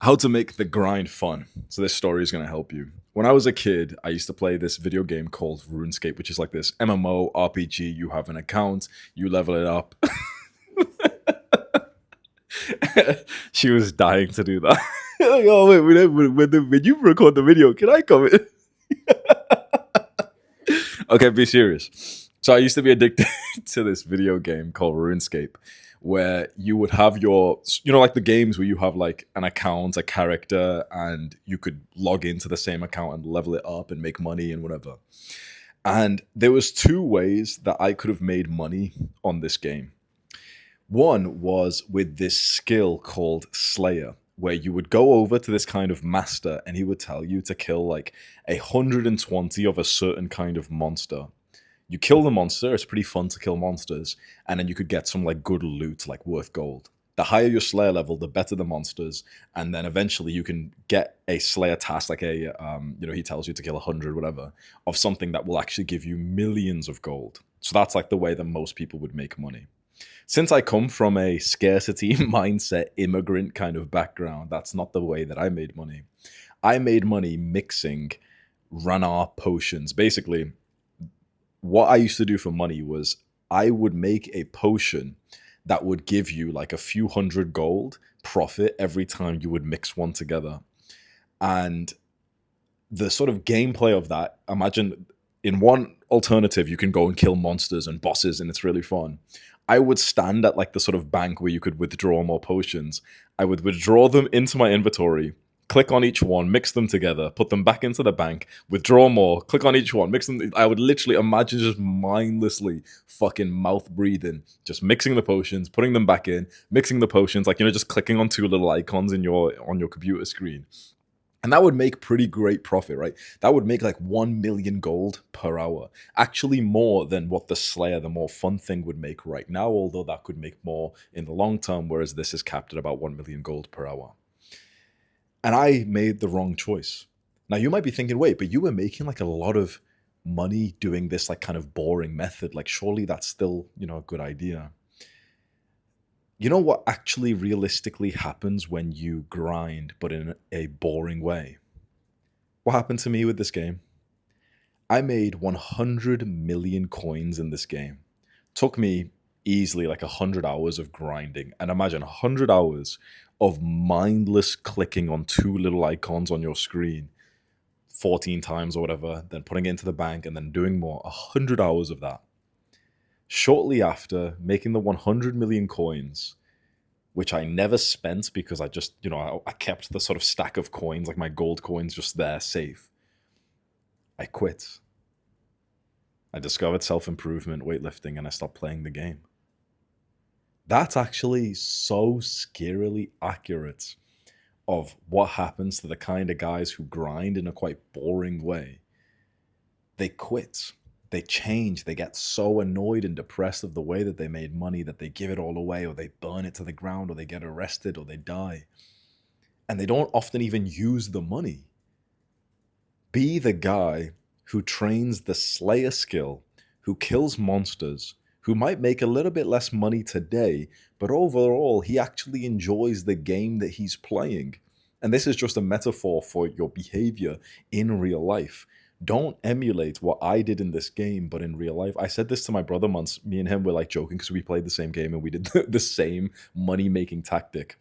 How to make the grind fun. So this story is going to help you. When I was a kid, I used to play this video game called RuneScape, which is like this MMO RPG. You have an account, you level it up. She was dying to do that. Like, oh wait, when you record the video, can I come in? Okay, be serious. So I used to be addicted to this video game called RuneScape, where you would have your, like the games where you have like an account, a character, and you could log into the same account and level it up and make money and whatever. And there was two ways that I could have made money on this game. One was with this skill called Slayer, where you would go over to this kind of master and he would tell you to kill like 120 of a certain kind of monster. You kill the monster, it's pretty fun to kill monsters, and then you could get some like good loot, like worth gold. The higher your Slayer level, the better the monsters, and then eventually you can get a Slayer task, like he tells you to kill 100, whatever, of something that will actually give you millions of gold. So that's like the way that most people would make money. Since I come from a scarcity mindset immigrant kind of background, that's not the way that I made money. I made money mixing Ranar potions. Basically, what I used to do for money was I would make a potion that would give you like a few hundred gold profit every time you would mix one together. And the sort of gameplay of that, imagine in one alternative, you can go and kill monsters and bosses, and it's really fun. I would stand at like the sort of bank where you could withdraw more potions. I would withdraw them into my inventory, click on each one, mix them together, put them back into the bank, withdraw more, click on each one, mix them. I would literally imagine just mindlessly fucking mouth breathing, just mixing the potions, putting them back in, mixing the potions, like just clicking on two little icons in your computer screen. And that would make pretty great profit, right? That would make like 1 million gold per hour. Actually, more than what the Slayer, the more fun thing, would make right now, although that could make more in the long term, whereas this is capped at about 1 million gold per hour. And I made the wrong choice. Now, you might be thinking, wait, but you were making like a lot of money doing this like kind of boring method. Like, surely that's still, a good idea. You know what actually realistically happens when you grind, but in a boring way? What happened to me with this game? I made 100 million coins in this game. Took me easily like 100 hours of grinding. And imagine 100 hours of mindless clicking on two little icons on your screen 14 times or whatever, then putting it into the bank and then doing more. 100 hours of that. Shortly after making the 100 million coins, which I never spent because I just, I kept the sort of stack of coins, like my gold coins, just there safe. I quit. I discovered self-improvement, weightlifting, and I stopped playing the game. That's actually so scarily accurate of what happens to the kind of guys who grind in a quite boring way. They quit. They change. They get so annoyed and depressed of the way that they made money that they give it all away, or they burn it to the ground, or they get arrested, or they die. And they don't often even use the money. Be the guy who trains the Slayer skill, who kills monsters, who might make a little bit less money today, but overall, he actually enjoys the game that he's playing. And this is just a metaphor for your behavior in real life. Don't emulate what I did in this game, but in real life. I said this to my brother once. Me and him were like joking because we played the same game and we did the same money-making tactic.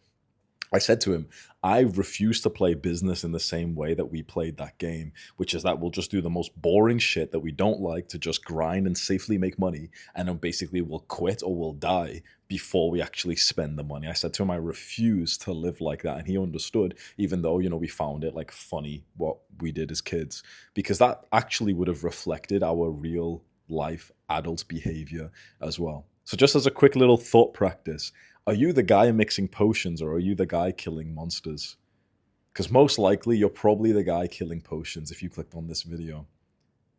I said to him, I refuse to play business in the same way that we played that game, which is that we'll just do the most boring shit that we don't like to just grind and safely make money, and then basically we'll quit or we'll die before we actually spend the money. I said to him, I refuse to live like that, and he understood, even though, we found it like funny what we did as kids, because that actually would have reflected our real life adult behavior as well. So just as a quick little thought practice, are you the guy mixing potions or are you the guy killing monsters? Because most likely you're probably the guy killing potions if you clicked on this video.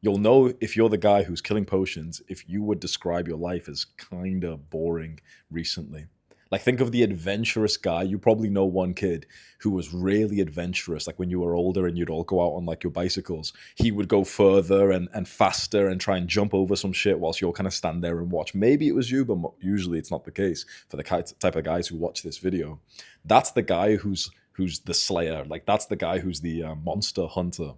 You'll know if you're the guy who's killing potions if you would describe your life as kind of boring recently. Like, think of the adventurous guy. You probably know one kid who was really adventurous. Like, when you were older and you'd all go out on like your bicycles, he would go further and faster and try and jump over some shit whilst you'll kind of stand there and watch. Maybe it was you, but usually it's not the case for the type of guys who watch this video. That's the guy who's who's the slayer. Like that's the guy who's the monster hunter.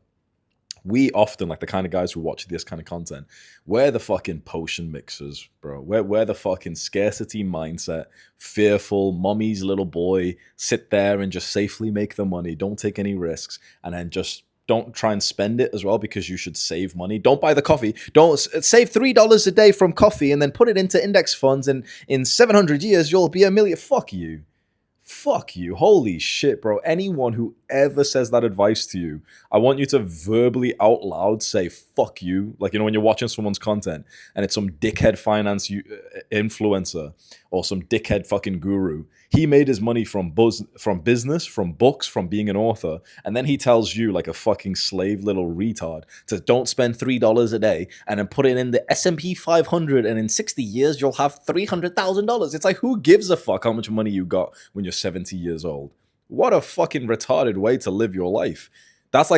We often, like the kind of guys who watch this kind of content, we're the fucking potion mixers, bro. We're the fucking scarcity mindset, fearful, mommy's little boy, sit there and just safely make the money, don't take any risks, and then just don't try and spend it as well because you should save money. Don't buy the coffee. Don't save $3 a day from coffee and then put it into index funds, and in 700 years you'll be a million. Fuck you. Fuck you. Holy shit, bro. Anyone who ever says that advice to you, I want you to verbally out loud say fuck you. Like, you know, when you're watching someone's content and it's some dickhead finance influencer or some dickhead fucking guru. He made his money from business, from books, from being an author. And then he tells you, like a fucking slave little retard, to don't spend $3 a day and then put it in the S&P 500. And in 60 years, you'll have $300,000. It's like, who gives a fuck how much money you got when you're 70 years old? What a fucking retarded way to live your life. That's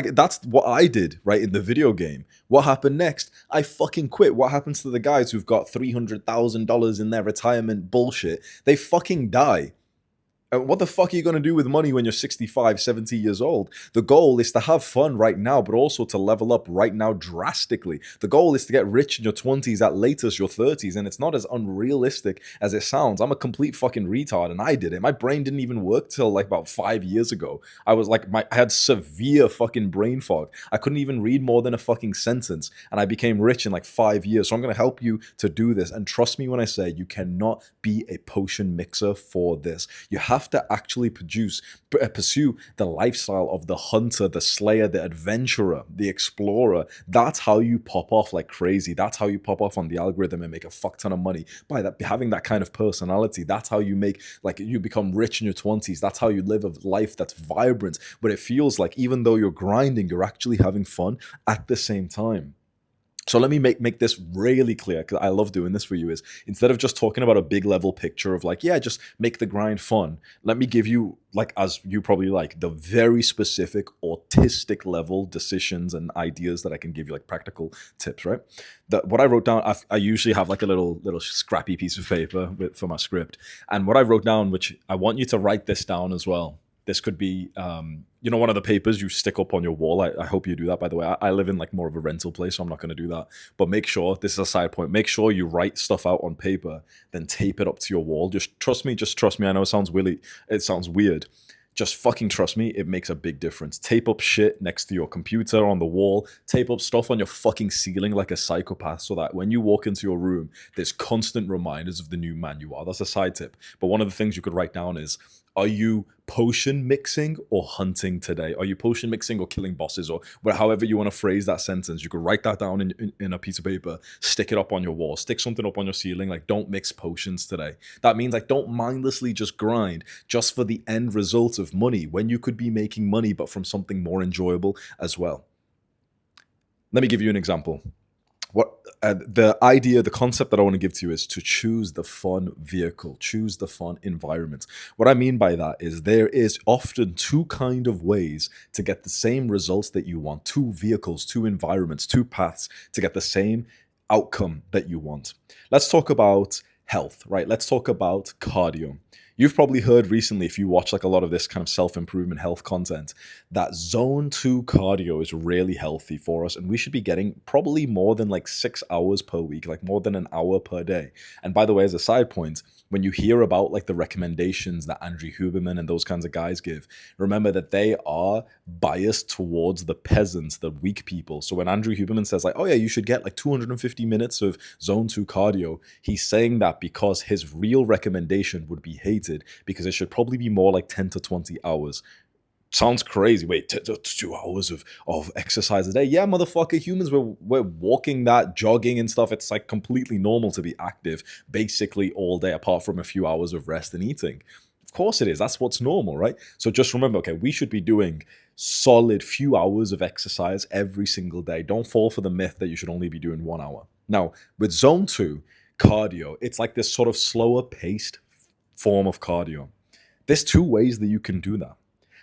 what I did, right, in the video game. What happened next? I fucking quit. What happens to the guys who've got $300,000 in their retirement bullshit? They fucking die. What the fuck are you going to do with money when you're 65, 70 years old? The goal is to have fun right now, but also to level up right now drastically. The goal is to get rich in your 20s, at latest your 30s, and it's not as unrealistic as it sounds. I'm a complete fucking retard, and I did it. My brain didn't even work till like about 5 years ago. I was like, I had severe fucking brain fog. I couldn't even read more than a fucking sentence, and I became rich in like 5 years. So I'm going to help you to do this, and trust me when I say you cannot be a potion mixer for this. You have to actually pursue the lifestyle of the hunter, the slayer, the adventurer, the explorer. That's how you pop off like crazy. That's how you pop off on the algorithm and make a fuck ton of money by that, having that kind of personality. That's how you make, like, you become rich in your 20s. That's how you live a life that's vibrant, but it feels like even though you're grinding, you're actually having fun at the same time. So let me make this really clear, because I love doing this for you, is instead of just talking about a big level picture of like, yeah, just make the grind fun, let me give you, like, as you probably like, the very specific autistic level decisions and ideas that I can give you, like practical tips, right? What I wrote down, I usually have like a little scrappy piece of paper for my script. And what I wrote down, which I want you to write this down as well. This could be, one of the papers you stick up on your wall. I hope you do that, by the way. I live in like more of a rental place, so I'm not going to do that. But make sure, this is a side point, make sure you write stuff out on paper, then tape it up to your wall. Just trust me. I know it sounds weird. Just fucking trust me, it makes a big difference. Tape up shit next to your computer, on the wall. Tape up stuff on your fucking ceiling like a psychopath, so that when you walk into your room, there's constant reminders of the new man you are. That's a side tip. But one of the things you could write down is, are you potion mixing or hunting today? Are you potion mixing or killing bosses? Or however you want to phrase that sentence, you could write that down in a piece of paper, stick it up on your wall, stick something up on your ceiling, like, don't mix potions today. That means, like, don't mindlessly just grind just for the end result of money when you could be making money, but from something more enjoyable as well. Let me give you an example. The concept that I want to give to you is to choose the fun vehicle, choose the fun environment. What I mean by that is there is often two kind of ways to get the same results that you want, two vehicles, two environments, two paths to get the same outcome that you want. Let's talk about health, right? Let's talk about cardio. You've probably heard recently, if you watch like a lot of this kind of self-improvement health content, that zone 2 cardio is really healthy for us, and we should be getting probably more than like 6 hours per week, like more than an hour per day. And by the way, as a side point, when you hear about like the recommendations that Andrew Huberman and those kinds of guys give, remember that they are biased towards the peasants, the weak people. So when Andrew Huberman says like, oh yeah, you should get like 250 minutes of zone 2 cardio, he's saying that because his real recommendation would be hated, because it should probably be more like 10 to 20 hours. Sounds crazy. Wait, 2 hours of exercise a day? Yeah, motherfucker, humans, we're walking that, jogging and stuff. It's like completely normal to be active basically all day, apart from a few hours of rest and eating. Of course it is. That's what's normal, right? So just remember, okay, we should be doing solid few hours of exercise every single day. Don't fall for the myth that you should only be doing 1 hour. Now, with zone 2 cardio, it's like this sort of slower paced form of cardio. There's two ways that you can do that.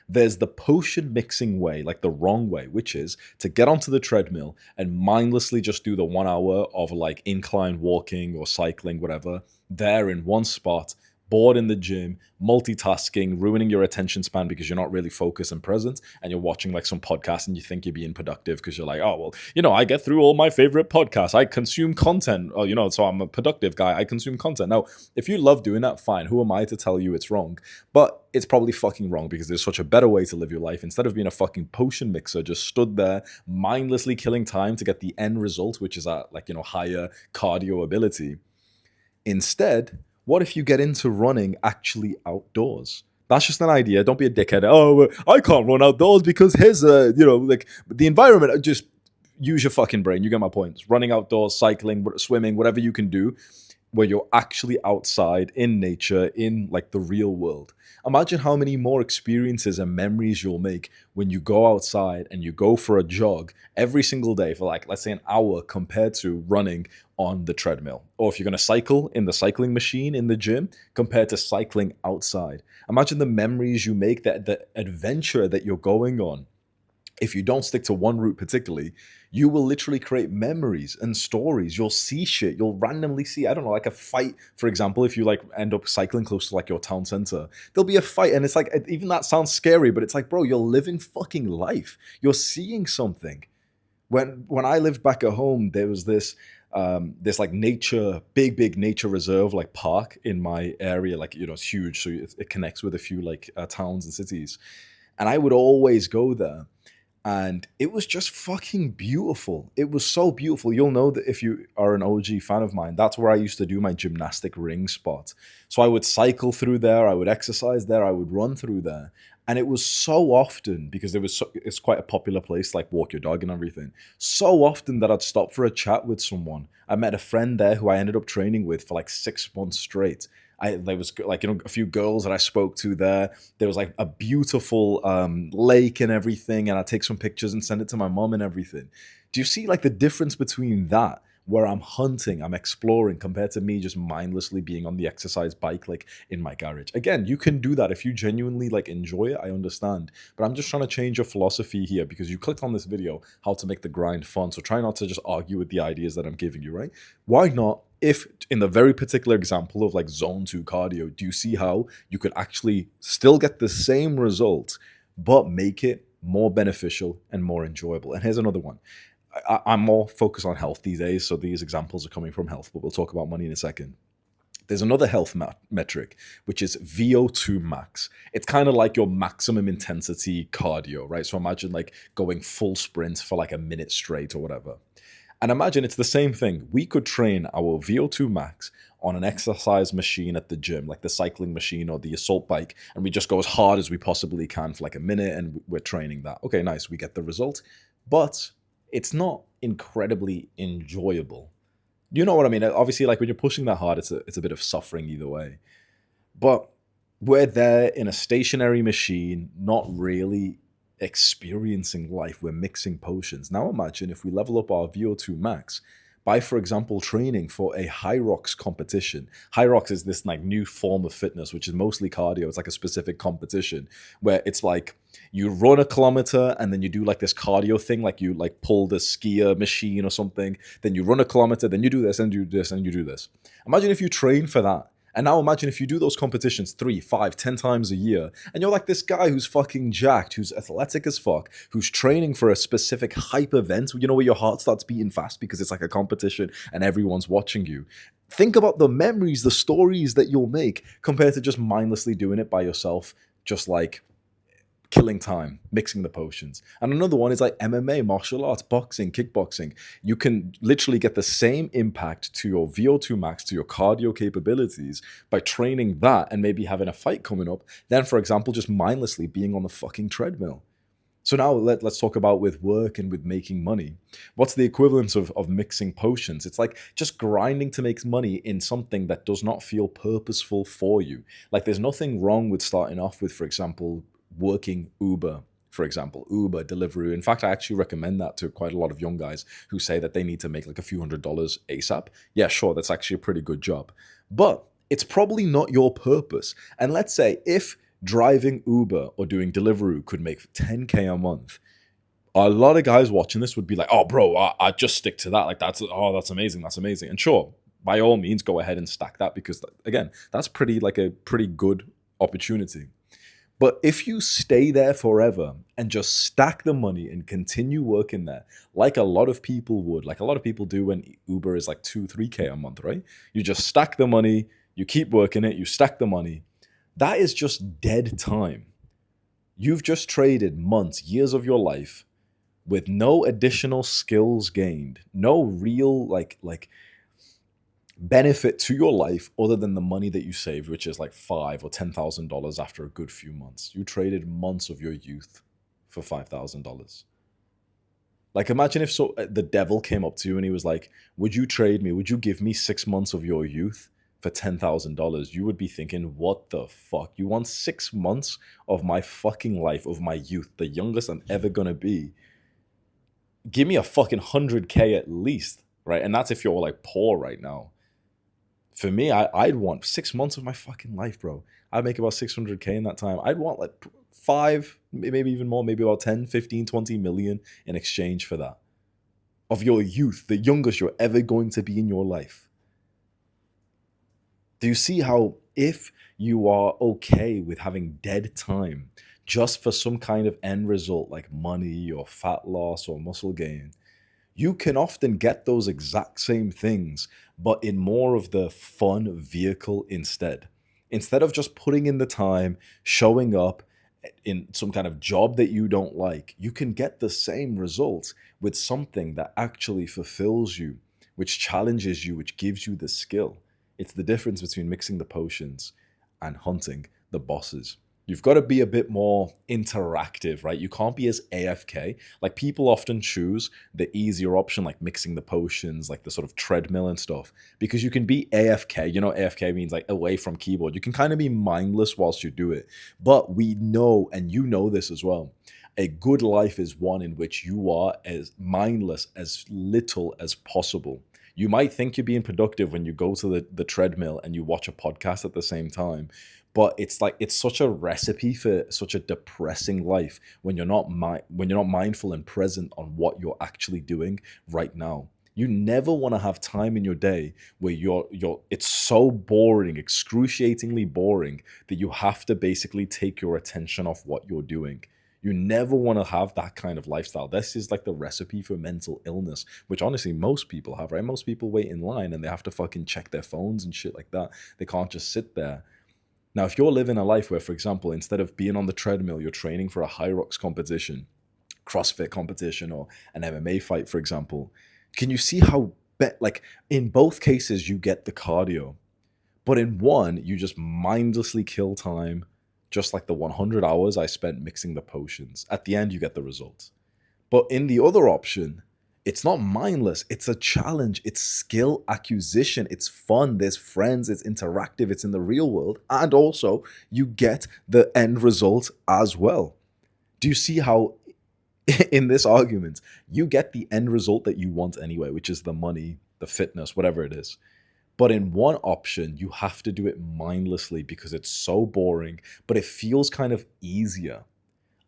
There's the potion mixing way, like the wrong way, which is to get onto the treadmill and mindlessly just do the 1 hour of like incline walking or cycling, whatever, there in one spot, bored in the gym, multitasking, ruining your attention span because you're not really focused and present, and you're watching like some podcast and you think you're being productive because you're like, oh, well, I get through all my favorite podcasts. I consume content, or, so I'm a productive guy. I consume content. Now, if you love doing that, fine. Who am I to tell you it's wrong? But it's probably fucking wrong because there's such a better way to live your life. Instead of being a fucking potion mixer, just stood there mindlessly killing time to get the end result, which is at higher cardio ability. Instead, what if you get into running actually outdoors? That's just an idea. Don't be a dickhead. Oh, I can't run outdoors because here's like the environment. Just use your fucking brain. You get my point. Running outdoors, cycling, swimming, whatever you can do where you're actually outside in nature, in like the real world. Imagine how many more experiences and memories you'll make when you go outside and you go for a jog every single day for like, let's say, an hour compared to running on the treadmill. Or if you're going to cycle in the cycling machine in the gym compared to cycling outside. Imagine the memories you make, that the adventure that you're going on. If you don't stick to one route particularly, you will literally create memories and stories. You'll see shit. You'll randomly see, I don't know, like a fight, for example, if you like end up cycling close to like your town center, there'll be a fight. And it's like, even that sounds scary, but it's like, bro, you're living fucking life. You're seeing something. When I lived back at home, there was this like big nature reserve, like park in my area, like, it's huge. So it connects with a few like towns and cities. And I would always go there. And it was just fucking beautiful. It was so beautiful. You'll know that if you are an OG fan of mine, that's where I used to do my gymnastic ring spot. So I would cycle through there, I would exercise there, I would run through there. And it was so often, because it's quite a popular place, like walk your dog and everything. So often that I'd stop for a chat with someone. I met a friend there who I ended up training with for like 6 months straight. There was like, a few girls that I spoke to there. There was like a beautiful lake and everything. And I take some pictures and send it to my mom and everything. Do you see like the difference between that, where I'm hunting, I'm exploring, compared to me just mindlessly being on the exercise bike, like in my garage? Again, you can do that if you genuinely like enjoy it. I understand, but I'm just trying to change your philosophy here because you clicked on this video, how to make the grind fun. So try not to just argue with the ideas that I'm giving you, right? Why not? If in the very particular example of like zone 2 cardio, do you see how you could actually still get the same result, but make it more beneficial and more enjoyable? And here's another one. I'm more focused on health these days, so these examples are coming from health, but we'll talk about money in a second. There's another health metric, which is VO2 max. It's kind of like your maximum intensity cardio, right? So imagine like going full sprint for like a minute straight or whatever. And imagine it's the same thing. We could train our VO2 max on an exercise machine at the gym, like the cycling machine or the assault bike, and we just go as hard as we possibly can for like a minute, and we're training that. Okay, nice, we get the result. But it's not incredibly enjoyable. You know what I mean? Obviously, like when you're pushing that hard, it's a bit of suffering either way. But we're there in a stationary machine, not really experiencing life. We're mixing potions. Now imagine if we level up our VO2 max by, for example, training for a Hyrox competition. Hyrox is this like new form of fitness, which is mostly cardio. It's like a specific competition where it's like you run a kilometer and then you do like this cardio thing, like you like pull the skier machine or something. Then you run a kilometer, then you do this and you do this and you do this. Imagine if you train for that. And now imagine if you do those competitions 3, 5, 10 times a year, and you're like this guy who's fucking jacked, who's athletic as fuck, who's training for a specific hype event, where your heart starts beating fast because it's like a competition and everyone's watching you. Think about the memories, the stories that you'll make compared to just mindlessly doing it by yourself, just like killing time, mixing the potions. And another one is like MMA, martial arts, boxing, kickboxing. You can literally get the same impact to your VO2 max, to your cardio capabilities by training that and maybe having a fight coming up than, for example, just mindlessly being on the fucking treadmill. So now let's talk about with work and with making money. What's the equivalence of mixing potions? It's like just grinding to make money in something that does not feel purposeful for you. Like there's nothing wrong with starting off with, for example, working Uber, for example, Uber, Deliveroo. In fact, I actually recommend that to quite a lot of young guys who say that they need to make like a few $100s ASAP. Yeah, sure, that's actually a pretty good job. But it's probably not your purpose. And let's say if driving Uber or doing Deliveroo could make 10K a month, a lot of guys watching this would be like, oh, bro, I just stick to that. Like, that's amazing. That's amazing. And sure, by all means go ahead and stack that, because again, that's a pretty good opportunity. But if you stay there forever and just stack the money and continue working there, like a lot of people would, like a lot of people do when Uber is like 2, 3K a month, right? You just stack the money, you keep working it, you stack the money. That is just dead time. You've just traded months, years of your life with no additional skills gained, no real like benefit to your life other than the money that you saved, which is like $5,000 or $10,000 after a good few months. You traded months of your youth for $5,000. Like, imagine if the devil came up to you and he was like, "Would you trade me? Would you give me 6 months of your youth for $10,000?" You would be thinking, "What the fuck? You want 6 months of my fucking life, of my youth, the youngest I'm ever gonna be? Give me a fucking 100K at least, right?" And that's if you're like poor right now. For me, I'd want 6 months of my fucking life, bro. I'd make about 600K in that time. I'd want like 5, maybe even more, maybe about 10, 15, 20 million in exchange for that. Of your youth, the youngest you're ever going to be in your life. Do you see how if you are okay with having dead time just for some kind of end result like money or fat loss or muscle gain, you can often get those exact same things, but in more of the fun vehicle instead. Instead of just putting in the time, showing up in some kind of job that you don't like, you can get the same results with something that actually fulfills you, which challenges you, which gives you the skill. It's the difference between mixing the potions and hunting the bosses. You've got to be a bit more interactive, right? You can't be as AFK. Like, people often choose the easier option, like mixing the potions, like the sort of treadmill and stuff, because you can be AFK. You know, AFK means like away from keyboard. You can kind of be mindless whilst you do it. But we know, and you know this as well, a good life is one in which you are as mindless as little as possible. You might think you're being productive when you go to the treadmill and you watch a podcast at the same time, but it's like it's such a recipe for such a depressing life when you're not mindful and present on what you're actually doing right now. You never want to have time in your day where it's so boring, excruciatingly boring, that you have to basically take your attention off what you're doing. You never want to have that kind of lifestyle. This is like the recipe for mental illness, which honestly most people have, right? Most people wait in line and they have to fucking check their phones and shit like that. They can't just sit there. Now, if you're living a life where, for example, instead of being on the treadmill, you're training for a Hyrox competition, CrossFit competition, or an MMA fight, for example, can you see how, like, in both cases, you get the cardio, but in one, you just mindlessly kill time, just like the 100 hours I spent mixing the potions. At the end, you get the results. But in the other option, it's not mindless. It's a challenge. It's skill acquisition. It's fun. There's friends. It's interactive. It's in the real world. And also, you get the end result as well. Do you see how in this argument, you get the end result that you want anyway, which is the money, the fitness, whatever it is. But in one option, you have to do it mindlessly because it's so boring, but it feels kind of easier.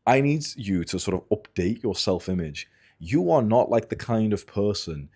I need you to sort of update your self-image. You are not like the kind of person,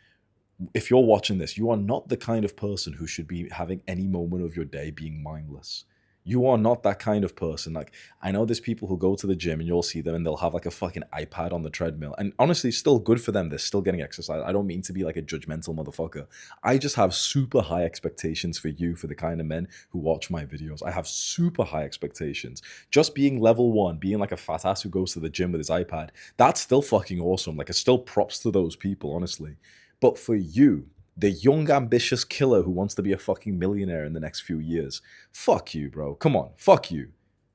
if you're watching this, you are not the kind of person who should be having any moment of your day being mindless. You are not that kind of person. Like, I know there's people who go to the gym and you'll see them and they'll have like a fucking iPad on the treadmill. And honestly, still good for them. They're still getting exercise. I don't mean to be like a judgmental motherfucker. I just have super high expectations for you, for the kind of men who watch my videos. I have super high expectations. Just being level 1, being like a fat ass who goes to the gym with his iPad, that's still fucking awesome. Like, it's still props to those people, honestly. But for you, the young, ambitious killer who wants to be a fucking millionaire in the next few years, fuck you, bro. Come on, fuck you.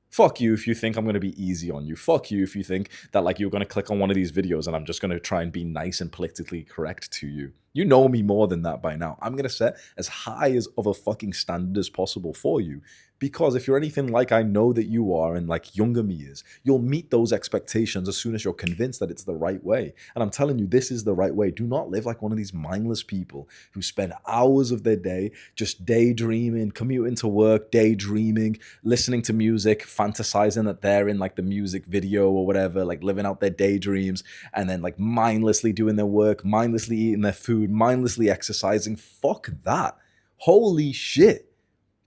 Fuck you if you think I'm going to be easy on you. Fuck you if you think that like you're going to click on one of these videos and I'm just going to try and be nice and politically correct to you. You know me more than that by now. I'm going to set as high as of a fucking standard as possible for you. Because if you're anything like I know that you are and like younger me is, you'll meet those expectations as soon as you're convinced that it's the right way. And I'm telling you, this is the right way. Do not live like one of these mindless people who spend hours of their day just daydreaming, commuting to work, daydreaming, listening to music, fantasizing that they're in like the music video or whatever, like living out their daydreams, and then like mindlessly doing their work, mindlessly eating their food, mindlessly exercising. Fuck that. Holy shit.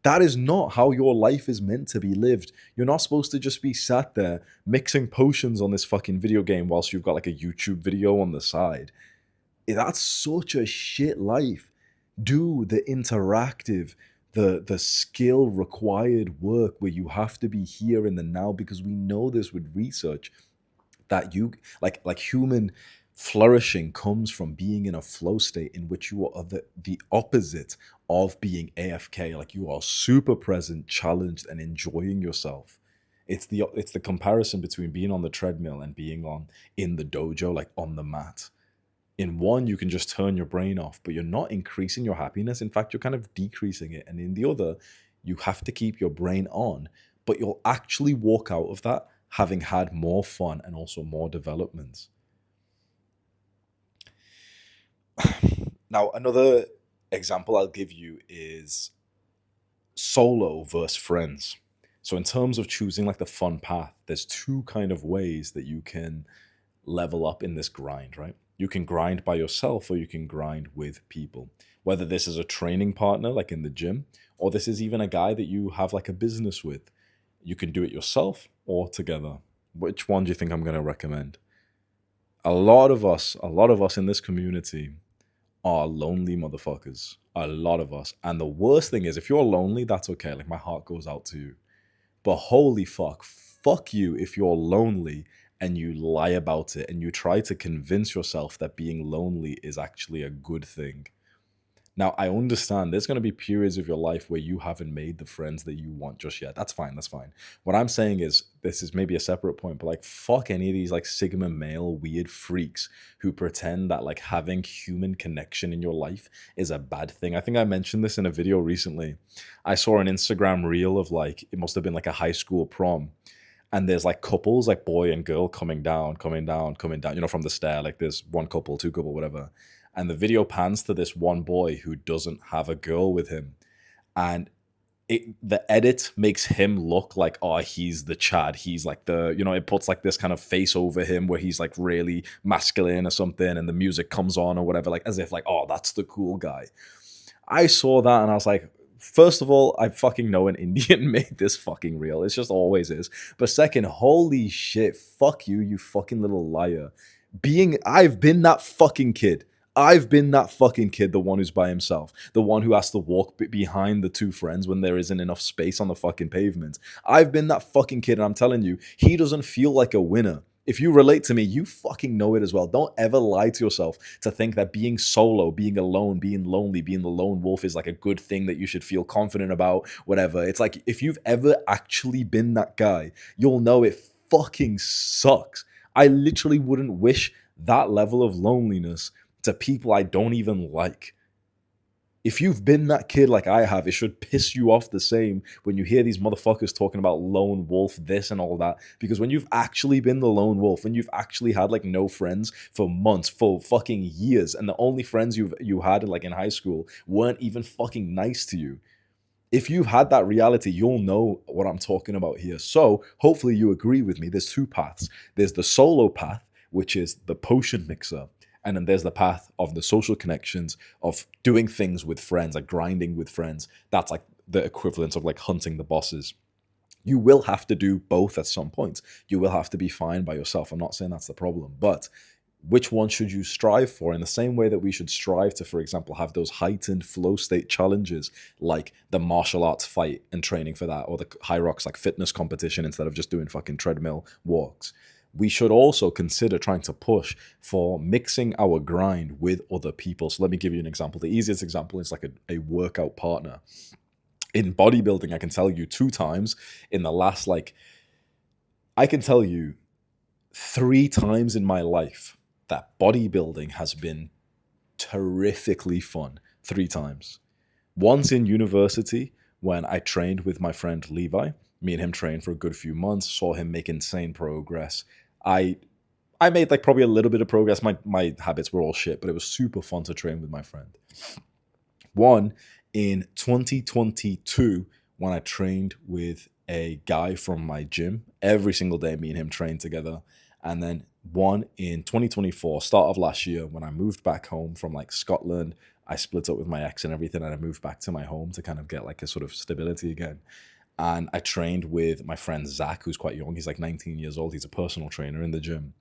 That is not how your life is meant to be lived. You're not supposed to just be sat there mixing potions on this fucking video game whilst you've got like a YouTube video on the side. That's such a shit life. Do the interactive, the skill required work where you have to be here in the now, because we know this with research that you like human flourishing comes from being in a flow state in which you are the opposite of being AFK. Like, you are super present, challenged, and enjoying yourself. It's the comparison between being on the treadmill and being on in the dojo, like on the mat. In one, you can just turn your brain off, but you're not increasing your happiness. In fact, you're kind of decreasing it. And in the other, you have to keep your brain on, but you'll actually walk out of that having had more fun and also more developments. Now, another example I'll give you is solo versus friends. So in terms of choosing like the fun path, there's two kind of ways that you can level up in this grind, right? You can grind by yourself, or you can grind with people. Whether this is a training partner like in the gym, or this is even a guy that you have like a business with. You can do it yourself or together. Which one do you think I'm going to recommend? A lot of us in this community are lonely motherfuckers. A lot of us. And the worst thing is, if you're lonely, that's okay. Like, my heart goes out to you. But holy fuck you if you're lonely and you lie about it and you try to convince yourself that being lonely is actually a good thing. Now, I understand there's going to be periods of your life where you haven't made the friends that you want just yet. That's fine. That's fine. What I'm saying is, this is maybe a separate point, but like, fuck any of these like Sigma male weird freaks who pretend that like having human connection in your life is a bad thing. I think I mentioned this in a video recently. I saw an Instagram reel of like, it must have been like a high school prom. And there's like couples, like boy and girl, coming down, from the stair. Like, there's one couple, two couple, whatever. And the video pans to this one boy who doesn't have a girl with him. And the edit makes him look like, oh, he's the Chad. He's like it puts like this kind of face over him where he's like really masculine or something. And the music comes on or whatever, like as if like, oh, that's the cool guy. I saw that and I was like, first of all, I fucking know an Indian made this fucking reel. It's just always is. But second, holy shit, fuck you, you fucking little liar. I've been that fucking kid. The one who's by himself, the one who has to walk behind the two friends when there isn't enough space on the fucking pavement. I've been that fucking kid, and I'm telling you, he doesn't feel like a winner. If you relate to me, you fucking know it as well. Don't ever lie to yourself to think that being solo, being alone, being lonely, being the lone wolf is like a good thing that you should feel confident about, whatever. It's like, if you've ever actually been that guy, you'll know it fucking sucks. I literally wouldn't wish that level of loneliness to people I don't even like. If you've been that kid like I have, it should piss you off the same when you hear these motherfuckers talking about lone wolf this and all that. Because when you've actually been the lone wolf, when you've actually had like no friends for months, for fucking years, and the only friends you had like in high school weren't even fucking nice to you. If you've had that reality, you'll know what I'm talking about here. So hopefully you agree with me. There's two paths. There's the solo path, which is the potion mixer. And then there's the path of the social connections, of doing things with friends, like grinding with friends. That's like the equivalent of like hunting the bosses. You will have to do both at some point. You will have to be fine by yourself. I'm not saying that's the problem, but which one should you strive for? In the same way that we should strive to, for example, have those heightened flow state challenges, like the martial arts fight and training for that, or the Hyrox like fitness competition instead of just doing fucking treadmill walks. We should also consider trying to push for mixing our grind with other people. So let me give you an example. The easiest example is like a workout partner. In bodybuilding, I can tell you 2 times in the last, I can tell you 3 times in my life that bodybuilding has been terrifically fun. 3 times. Once in university when I trained with my friend Levi. Me and him trained for a good few months, saw him make insane progress. I made like probably a little bit of progress. My habits were all shit, but it was super fun to train with my friend. One in 2022 when I trained with a guy from my gym. Every single day me and him trained together. And then one in 2024, start of last year, when I moved back home from like Scotland. I split up with my ex and everything, and I moved back to my home to kind of get like a sort of stability again. And I trained with my friend Zach, who's quite young. He's like 19 years old. He's a personal trainer in the gym.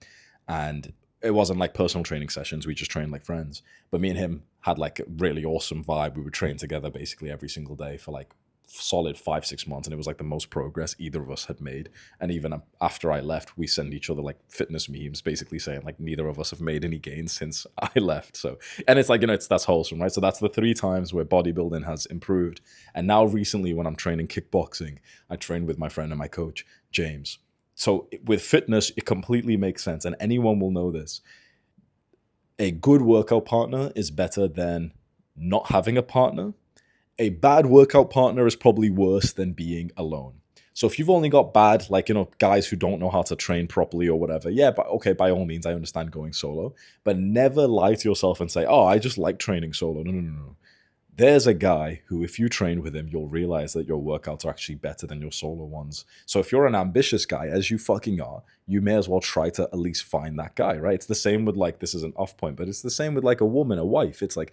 And it wasn't like personal training sessions. We just trained like friends. But me and him had like a really awesome vibe. We would train together basically every single day for like solid 5 6 months, and it was like the most progress either of us had made. And even after I left, we send each other like fitness memes basically saying like neither of us have made any gains since I left. So, and it's like, that's wholesome, right? So that's the 3 times where bodybuilding has improved. And now recently when I'm training kickboxing, I train with my friend and my coach James. So with fitness, it completely makes sense, and anyone will know this. A good workout partner is better than not having a partner. A bad workout partner is probably worse than being alone. So if you've only got bad, like, guys who don't know how to train properly or whatever, yeah, but okay, by all means, I understand going solo, but never lie to yourself and say, oh, I just like training solo. No, no, no, no. There's a guy who, if you train with him, you'll realize that your workouts are actually better than your solo ones. So if you're an ambitious guy, as you fucking are, you may as well try to at least find that guy, right? It's the same with like, this is an off point, but it's the same with like a woman, a wife. It's like,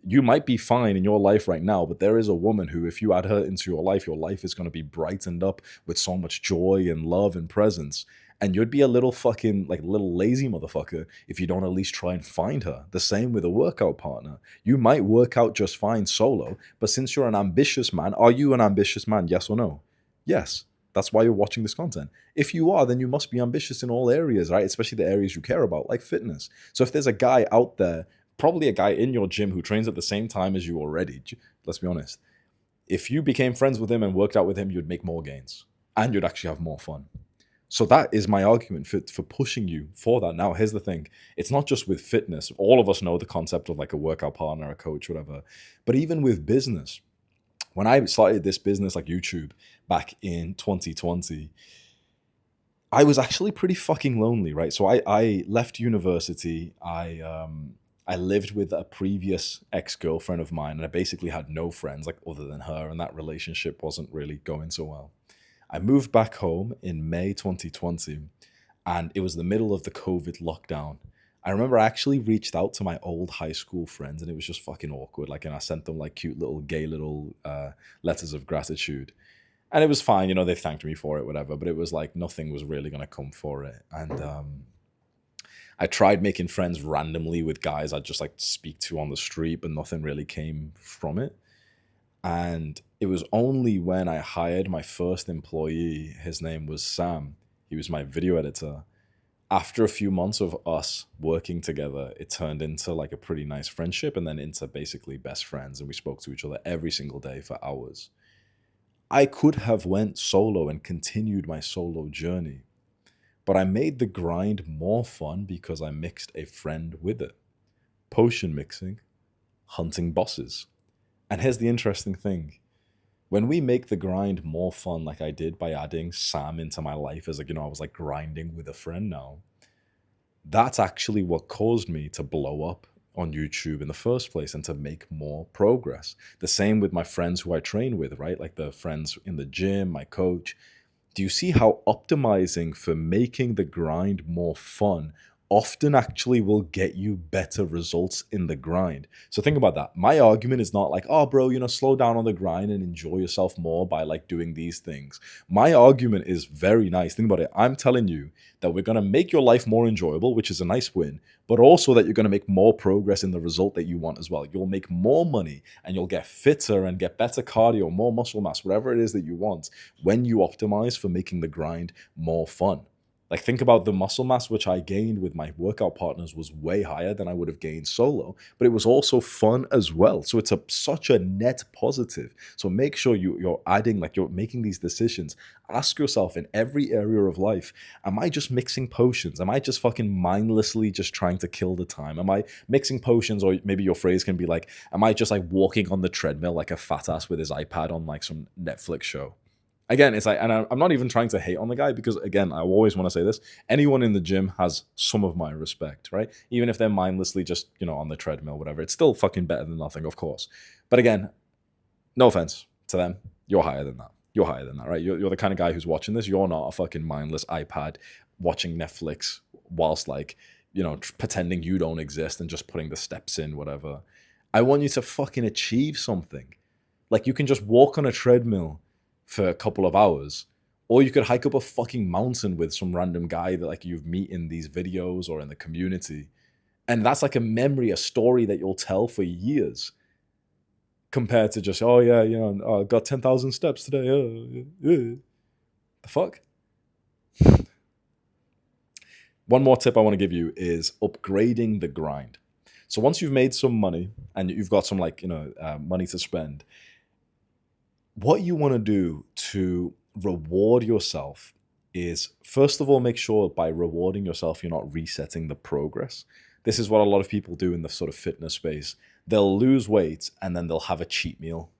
you might be fine in your life right now, but there is a woman who, if you add her into your life is going to be brightened up with so much joy and love and presence. And you'd be a little fucking, like, little lazy motherfucker if you don't at least try and find her. The same with a workout partner. You might work out just fine solo, but since you're an ambitious man, are you an ambitious man? Yes or no? Yes. That's why you're watching this content. If you are, then you must be ambitious in all areas, right? Especially the areas you care about, like fitness. So if there's a guy out there, probably a guy in your gym who trains at the same time as you already, let's be honest, if you became friends with him and worked out with him, you'd make more gains and you'd actually have more fun. So that is my argument for pushing you for that. Now, here's the thing. It's not just with fitness. All of us know the concept of like a workout partner, a coach, whatever. But even with business, when I started this business like YouTube back in 2020, I was actually pretty fucking lonely, right? So I left university. I lived with a previous ex-girlfriend of mine, and I basically had no friends like other than her, and that relationship wasn't really going so well. I moved back home in May 2020, and it was the middle of the COVID lockdown. I remember I actually reached out to my old high school friends, and it was just fucking awkward. Like, and I sent them like cute little gay little letters of gratitude. And it was fine, they thanked me for it, whatever. But it was like nothing was really going to come for it. And I tried making friends randomly with guys I'd just like speak to on the street, but nothing really came from it. And it was only when I hired my first employee, his name was Sam, he was my video editor. After a few months of us working together, it turned into like a pretty nice friendship, and then into basically best friends. And we spoke to each other every single day for hours. I could have went solo and continued my solo journey, but I made the grind more fun because I mixed a friend with it. Potion mixing, hunting bosses. And here's the interesting thing. When we make the grind more fun, like I did by adding Sam into my life as like, I was like grinding with a friend now, that's actually what caused me to blow up on YouTube in the first place and to make more progress. The same with my friends who I train with, right? Like the friends in the gym, my coach. Do you see how optimizing for making the grind more fun often actually will get you better results in the grind? So think about that. My argument is not like, oh, bro, slow down on the grind and enjoy yourself more by like doing these things. My argument is very nice. Think about it. I'm telling you that we're going to make your life more enjoyable, which is a nice win, but also that you're going to make more progress in the result that you want as well. You'll make more money and you'll get fitter and get better cardio, more muscle mass, whatever it is that you want, when you optimize for making the grind more fun. Like, think about the muscle mass which I gained with my workout partners was way higher than I would have gained solo, but it was also fun as well. So it's such a net positive. So make sure you're adding, like you're making these decisions. Ask yourself in every area of life, am I just mixing potions? Am I just fucking mindlessly just trying to kill the time? Am I mixing potions? Or maybe your phrase can be like, am I just like walking on the treadmill like a fat ass with his iPad on like some Netflix show? Again, it's like, and I'm not even trying to hate on the guy because, again, I always want to say this. Anyone in the gym has some of my respect, right? Even if they're mindlessly just, on the treadmill, whatever. It's still fucking better than nothing, of course. But again, no offense to them. You're higher than that. You're higher than that, right? You're the kind of guy who's watching this. You're not a fucking mindless iPad watching Netflix whilst like, pretending you don't exist and just putting the steps in, whatever. I want you to fucking achieve something. Like, you can just walk on a treadmill for a couple of hours, or you could hike up a fucking mountain with some random guy that like you've meet in these videos or in the community. And that's like a memory, a story that you'll tell for years, compared to just, oh yeah, I got 10,000 steps today. The fuck? One more tip I want to give you is upgrading the grind. So once you've made some money and you've got some like, money to spend, what you want to do to reward yourself is, first of all, make sure by rewarding yourself, you're not resetting the progress. This is what a lot of people do in the sort of fitness space. They'll lose weight and then they'll have a cheat meal.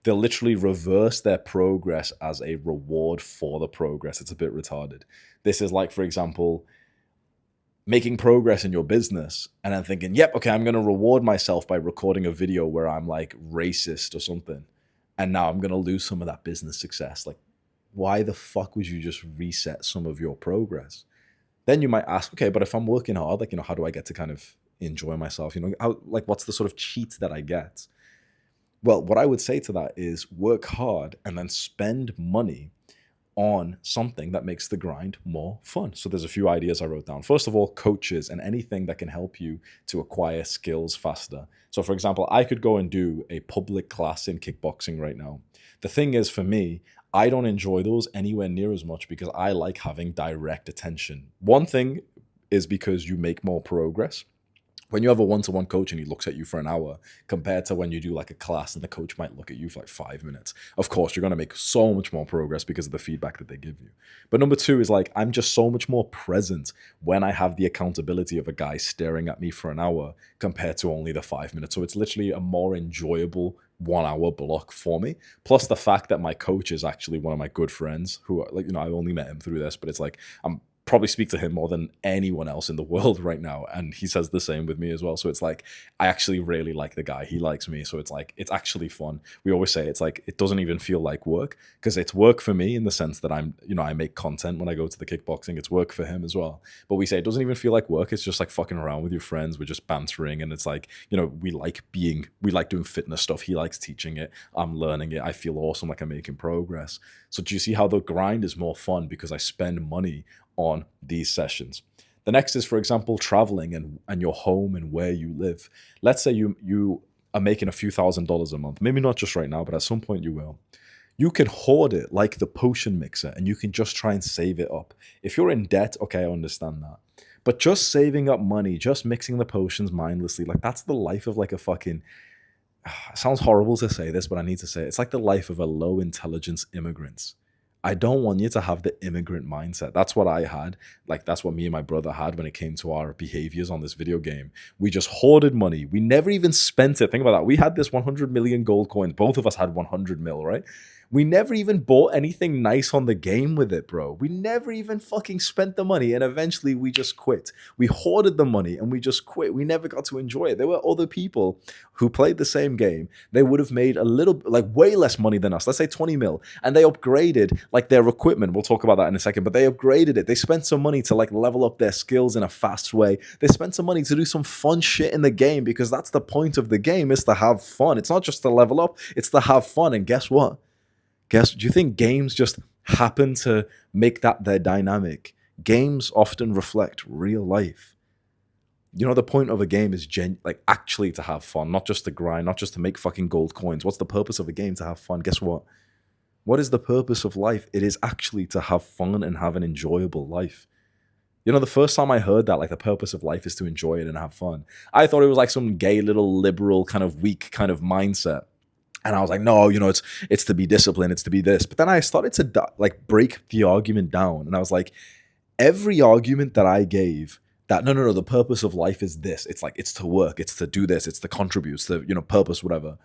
They'll literally reverse their progress as a reward for the progress. It's a bit retarded. This is like, for example, making progress in your business and then thinking, yep, okay, I'm going to reward myself by recording a video where I'm like racist or something. And now I'm going to lose some of that business success. Like, why the fuck would you just reset some of your progress? Then you might ask, okay, but if I'm working hard, like, how do I get to kind of enjoy myself? What's the sort of cheat that I get? Well, what I would say to that is work hard and then spend money on something that makes the grind more fun. So there's a few ideas I wrote down. First of all, coaches and anything that can help you to acquire skills faster. So for example, I could go and do a public class in kickboxing right now. The thing is, for me, I don't enjoy those anywhere near as much because I like having direct attention. One thing is because you make more progress when you have a one-to-one coach and he looks at you for an hour, compared to when you do like a class and the coach might look at you for like 5 minutes. Of course, you're going to make so much more progress because of the feedback that they give you. But number two is like, I'm just so much more present when I have the accountability of a guy staring at me for an hour compared to only the 5 minutes. So it's literally a more enjoyable 1 hour block for me. Plus the fact that my coach is actually one of my good friends who, like, I only met him through this, but it's like, I'm probably speak to him more than anyone else in the world right now, and he says the same with me as well. So it's like, I actually really like the guy, he likes me, so it's like, it's actually fun. We always say it's like, it doesn't even feel like work, because it's work for me in the sense that I'm, I make content when I go to the kickboxing. It's work for him as well, but we say it doesn't even feel like work. It's just like fucking around with your friends. We're just bantering, and it's like, we like doing fitness stuff. He likes teaching it, I'm learning it, I feel awesome, like I'm making progress. So do you see how the grind is more fun because I spend money on these sessions? The next is, for example, traveling and your home and where you live. Let's say you are making a few $1,000s a month. Maybe not just right now, but at some point you will. You can hoard it like the potion mixer, and you can just try and save it up. If you're in debt, okay, I understand that. But just saving up money, just mixing the potions mindlessly, like that's the life of like a fucking... It sounds horrible to say this, but I need to say it. It's like the life of a low intelligence immigrant. I don't want you to have the immigrant mindset. That's what I had. Like, that's what me and my brother had when it came to our behaviors on this video game. We just hoarded money. We never even spent it. Think about that. We had this 100 million gold coins. Both of us had 100 mil, right? We never even bought anything nice on the game with it, bro. We never even fucking spent the money, and eventually we just quit. We hoarded the money and we just quit. We never got to enjoy it. There were other people who played the same game. They would have made a little, like way less money than us. Let's say 20 mil. And they upgraded like their equipment. We'll talk about that in a second, but they upgraded it. They spent some money to like level up their skills in a fast way. They spent some money to do some fun shit in the game, because that's the point of the game, is to have fun. It's not just to level up, it's to have fun. And guess what? Do you think games just happen to make that their dynamic? Games often reflect real life. The point of a game is actually to have fun, not just to grind, not just to make fucking gold coins. What's the purpose of a game? To have fun. Guess what? What is the purpose of life? It is actually to have fun and have an enjoyable life. The first time I heard that, like the purpose of life is to enjoy it and have fun, I thought it was like some gay little liberal kind of weak kind of mindset. And I was like, no, it's to be disciplined, it's to be this. But then I started to like break the argument down. And I was like, every argument that I gave that, no, the purpose of life is this. It's like, it's to work, it's to do this, it's to contribute, it's to, purpose, whatever.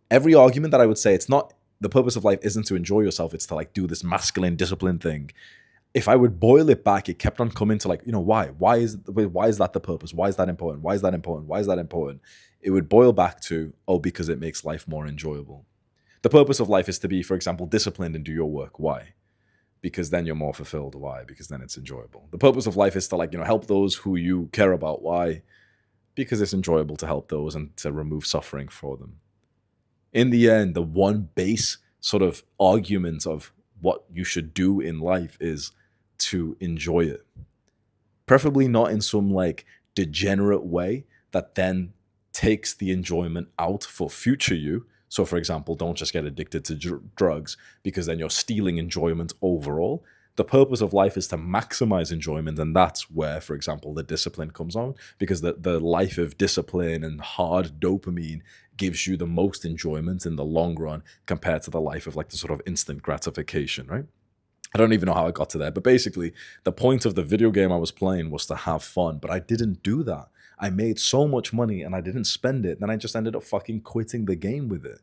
Every argument that I would say, it's not, the purpose of life isn't to enjoy yourself, it's to like do this masculine discipline thing. If I would boil it back, it kept on coming to like, why? Why is that the purpose? Why is that important? Why is that important? Why is that important? It would boil back to, because it makes life more enjoyable. The purpose of life is to be, for example, disciplined and do your work. Why? because then you're more fulfilled. Why? Because then it's enjoyable. The purpose of life is to, like, help those who you care about. Why? Because it's enjoyable to help those and to remove suffering for them. In the end, the one base sort of argument of what you should do in life is to enjoy it. Preferably not in some like degenerate way that then takes the enjoyment out for future you. So for example, don't just get addicted to drugs, because then you're stealing enjoyment overall. The purpose of life is to maximize enjoyment, and that's where, for example, the discipline comes on, because the life of discipline and hard dopamine gives you the most enjoyment in the long run compared to the life of like the sort of instant gratification, right? I don't even know how I got to there, but basically the point of the video game I was playing was to have fun, but I didn't do that. I made so much money and I didn't spend it. Then I just ended up fucking quitting the game with it.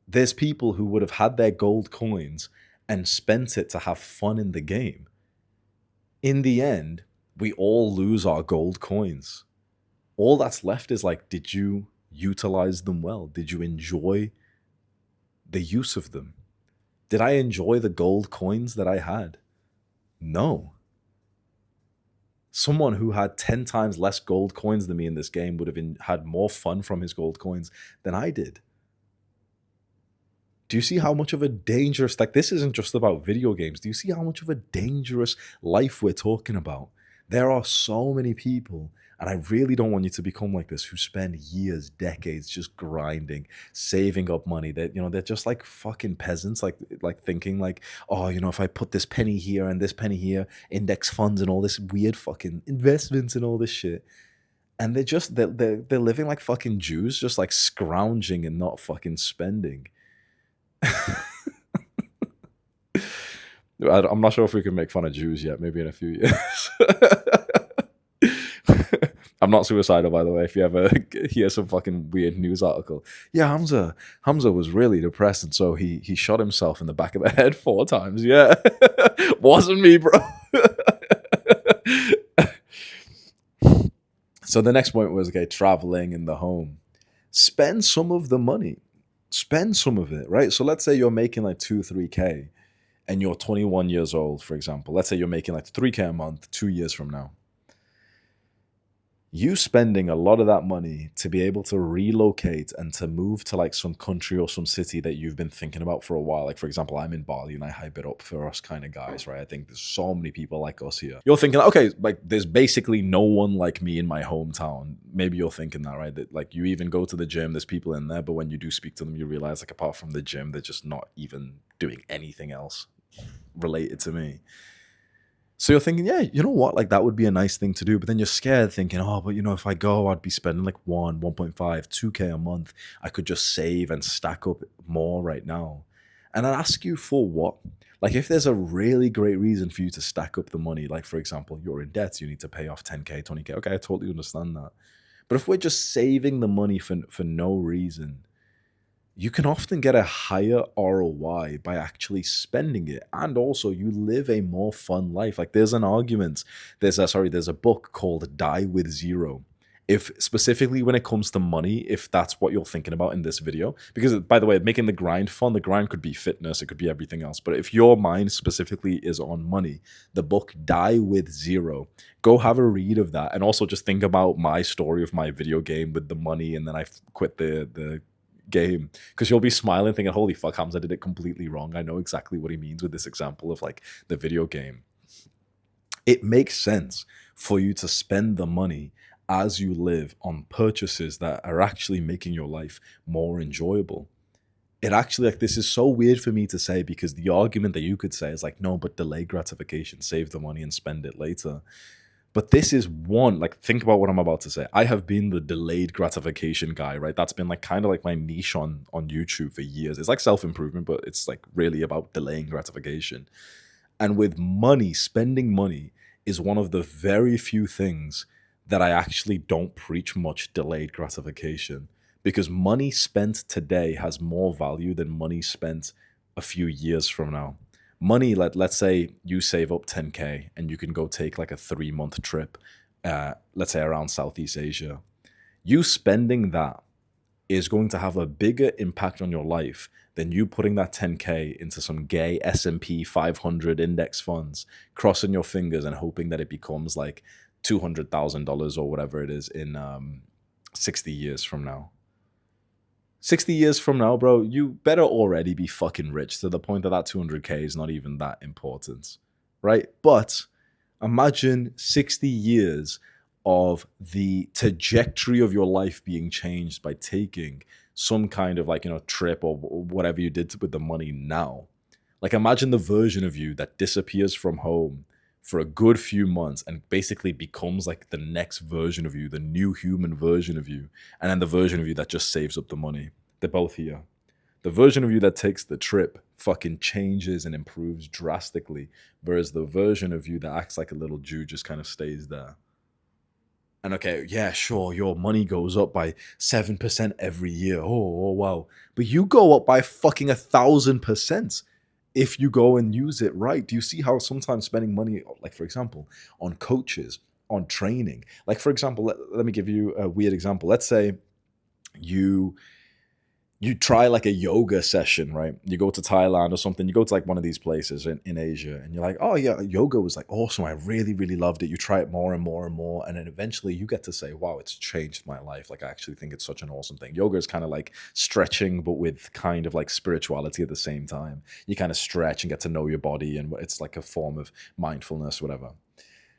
There's people who would have had their gold coins and spent it to have fun in the game. In the end, we all lose our gold coins. All that's left is like, did you utilize them well? Did you enjoy the use of them? Did I enjoy the gold coins that I had? No. Someone who had 10 times less gold coins than me in this game would have had more fun from his gold coins than I did. Do you see how much of a dangerous, like, this isn't just about video games. Do you see how much of a dangerous life we're talking about? There are so many people, and I really don't want you to become like this, who spend years, decades just grinding, saving up money. That, they're just like fucking peasants, like thinking like, oh, if I put this penny here and this penny here, index funds and all this weird fucking investments and all this shit. And they're living like fucking Jews, just like scrounging and not fucking spending. I'm not sure if we can make fun of Jews yet. Maybe in a few years. I'm not suicidal, by the way. If you ever hear some fucking weird news article, yeah, Hamza was really depressed, and so he shot himself in the back of the head 4 times. Yeah, wasn't me, bro. So the next point was, okay, traveling in the home. Spend some of the money. Spend some of it, right? So let's say you're making like 2-3K and you're 21 years old, for example. Let's say you're making like 3K a month 2 years from now. You spending a lot of that money to be able to relocate and to move to like some country or some city that you've been thinking about for a while. Like, for example, I'm in Bali and I hype it up for us kind of guys, right? I think there's so many people like us here. You're thinking, okay, like there's basically no one like me in my hometown. Maybe you're thinking that, right? That like you even go to the gym, there's people in there, but when you do speak to them, you realize like apart from the gym, they're just not even doing anything else related to me. So you're thinking, yeah, you know what? Like that would be a nice thing to do. But then you're scared thinking, oh, but if I go, I'd be spending like 1.5, 2K a month. I could just save and stack up more right now. And I'd ask you for what? Like if there's a really great reason for you to stack up the money, like for example, you're in debt, you need to pay off 10K, 20K. Okay, I totally understand that. But if we're just saving the money for no reason, you can often get a higher ROI by actually spending it. And also you live a more fun life. Like there's an argument, there's a book called Die with Zero. If specifically when it comes to money, if that's what you're thinking about in this video, because by the way, making the grind fun, the grind could be fitness, it could be everything else. But if your mind specifically is on money, the book Die with Zero, go have a read of that. And also just think about my story of my video game with the money. And then I quit the game, because you'll be smiling thinking, holy fuck, Hamza did it completely wrong. I know exactly what he means with this example of like the video game. It makes sense for you to spend the money as you live on purchases that are actually making your life more enjoyable. It actually, like, this is so weird for me to say, because the argument that you could say is like, no, but delay gratification, save the money and spend it later. But this is one, like, think about what I'm about to say. I have been the delayed gratification guy, right? That's been like kind of like my niche on YouTube for years. It's like self-improvement, but it's like really about delaying gratification. And with money, spending money is one of the very few things that I actually don't preach much delayed gratification, because money spent today has more value than money spent a few years from now. Money, let's say you save up 10K and you can go take like a 3-month trip, let's say around Southeast Asia. You spending that is going to have a bigger impact on your life than you putting that 10K into some gay S&P 500 index funds, crossing your fingers and hoping that it becomes like $200,000 or whatever it is in 60 years from now. 60 years from now, bro, you better already be fucking rich to the point that that 200K is not even that important, right? But imagine 60 years of the trajectory of your life being changed by taking some kind of like, trip or whatever you did with the money now. Like imagine the version of you that disappears from home for a good few months and basically becomes like the next version of you, the new human version of you, and then the version of you that just saves up the money. They're both here. The version of you that takes the trip fucking changes and improves drastically, whereas the version of you that acts like a little Jew just kind of stays there. And okay, yeah, sure, your money goes up by 7% every year. Oh, wow. But you go up by fucking 1,000% if you go and use it right. Do you see how sometimes spending money, like for example, on coaches, on training, like for example, let me give you a weird example. Let's say you try like a yoga session, right? You go to Thailand or something, you go to like one of these places in Asia and you're like, oh yeah, yoga was like awesome. I really, really loved it. You try it more and more and more. And then eventually you get to say, wow, it's changed my life. Like I actually think it's such an awesome thing. Yoga is kind of like stretching, but with kind of like spirituality at the same time. You kind of stretch and get to know your body and it's like a form of mindfulness, whatever.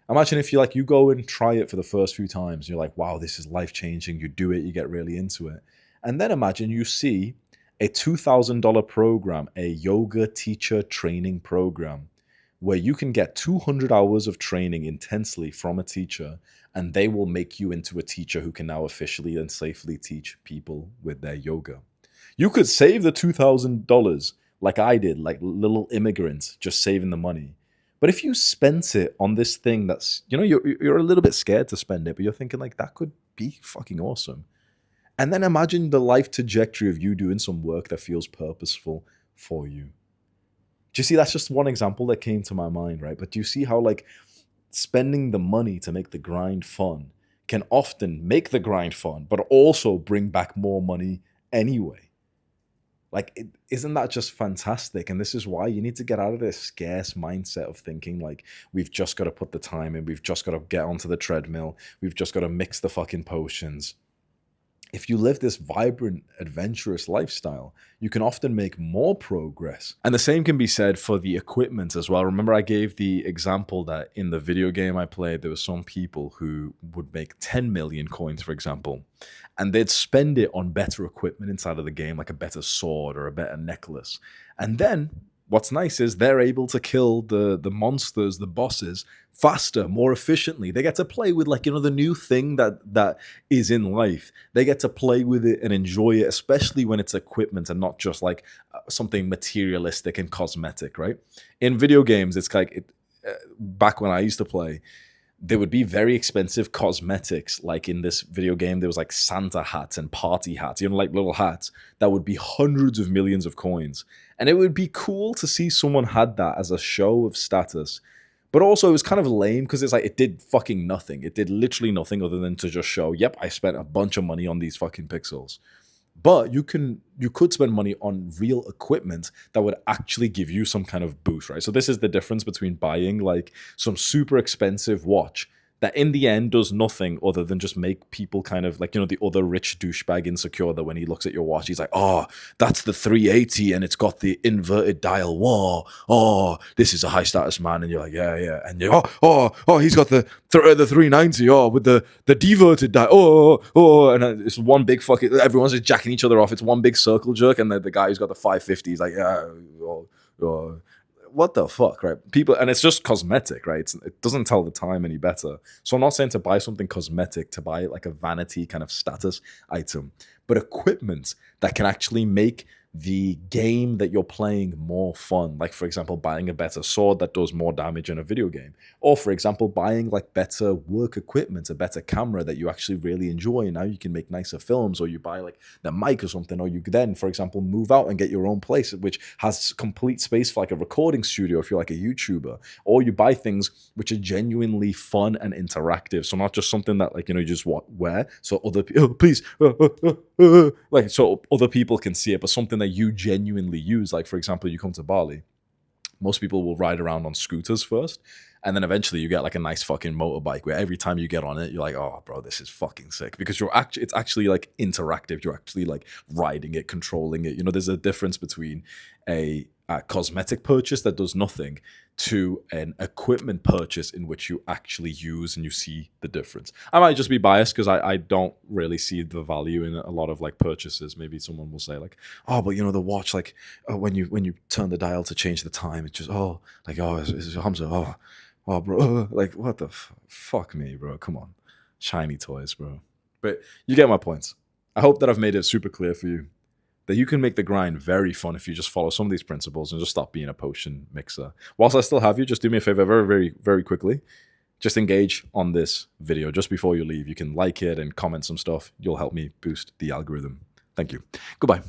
Imagine if you go and try it for the first few times. You're like, wow, this is life-changing. You do it, you get really into it. And then imagine you see a $2,000 program, a yoga teacher training program, where you can get 200 hours of training intensely from a teacher, and they will make you into a teacher who can now officially and safely teach people with their yoga. You could save the $2,000 like I did, like little immigrants, just saving the money. But if you spent it on this thing that's, you're a little bit scared to spend it, but you're thinking like that could be fucking awesome. And then imagine the life trajectory of you doing some work that feels purposeful for you. Do you see? That's just one example that came to my mind, right? But do you see how like spending the money to make the grind fun can often make the grind fun, but also bring back more money anyway? Like, isn't that just fantastic? And this is why you need to get out of this scarce mindset of thinking like, we've just got to put the time in, we've just got to get onto the treadmill, we've just got to mix the fucking potions. If you live this vibrant, adventurous lifestyle, you can often make more progress. And the same can be said for the equipment as well. Remember, I gave the example that in the video game I played, there were some people who would make 10 million coins, for example, and they'd spend it on better equipment inside of the game, like a better sword or a better necklace. And then what's nice is they're able to kill the monsters, the bosses, faster, more efficiently. They get to play with like, the new thing that is in life. They get to play with it and enjoy it, especially when it's equipment and not just like something materialistic and cosmetic, right? In video games, it's like, back when I used to play, there would be very expensive cosmetics. Like in this video game, there was like Santa hats and party hats, like little hats that would be hundreds of millions of coins. And it would be cool to see someone had that as a show of status. But also it was kind of lame because it's like it did fucking nothing. It did literally nothing other than to just show, yep, I spent a bunch of money on these fucking pixels. But you could spend money on real equipment that would actually give you some kind of boost, right? So this is the difference between buying like some super expensive watch that in the end does nothing other than just make people kind of like, the other rich douchebag insecure that when he looks at your watch, he's like, oh, that's the 380 and it's got the inverted dial. Whoa, oh, this is a high status man. And you're like, yeah. And you're, oh, he's got the 390, with the deverted dial. And it's one big fucking, everyone's just jacking each other off. It's one big circle jerk. And the guy who's got the 550 is like, what the fuck, right? People, and it's just cosmetic, right? It doesn't tell the time any better. So I'm not saying to buy something cosmetic, to buy like a vanity kind of status item, but equipment that can actually make the game that you're playing more fun. Like, for example, buying a better sword that does more damage in a video game. Or, for example, buying like better work equipment, a better camera that you actually really enjoy. And now you can make nicer films, or you buy like the mic or something, or you then, for example, move out and get your own place, which has complete space for like a recording studio if you're like a YouTuber. Or you buy things which are genuinely fun and interactive. So not just something that like, you just wear so other people, please, like so other people can see it, but something that you genuinely use. Like, for example, you come to Bali, most people will ride around on scooters first, and then eventually you get like a nice fucking motorbike where every time you get on it, you're like, oh, bro, this is fucking sick, because it's actually like interactive. You're actually like riding it, controlling it. There's a difference between a cosmetic purchase that does nothing to an equipment purchase in which you actually use and you see the difference. I might just be biased because I don't really see the value in a lot of like purchases. Maybe someone will say like, oh, but the watch, like when you turn the dial to change the time, it's just it's Hamza, oh bro, like what the fuck me, bro, come on, shiny toys, bro. But you get my points. I hope that I've made it super clear for you that you can make the grind very fun if you just follow some of these principles and just stop being a potion mixer. Whilst I still have you, just do me a favor very, very, very quickly. Just engage on this video just before you leave. You can like it and comment some stuff. You'll help me boost the algorithm. Thank you. Goodbye.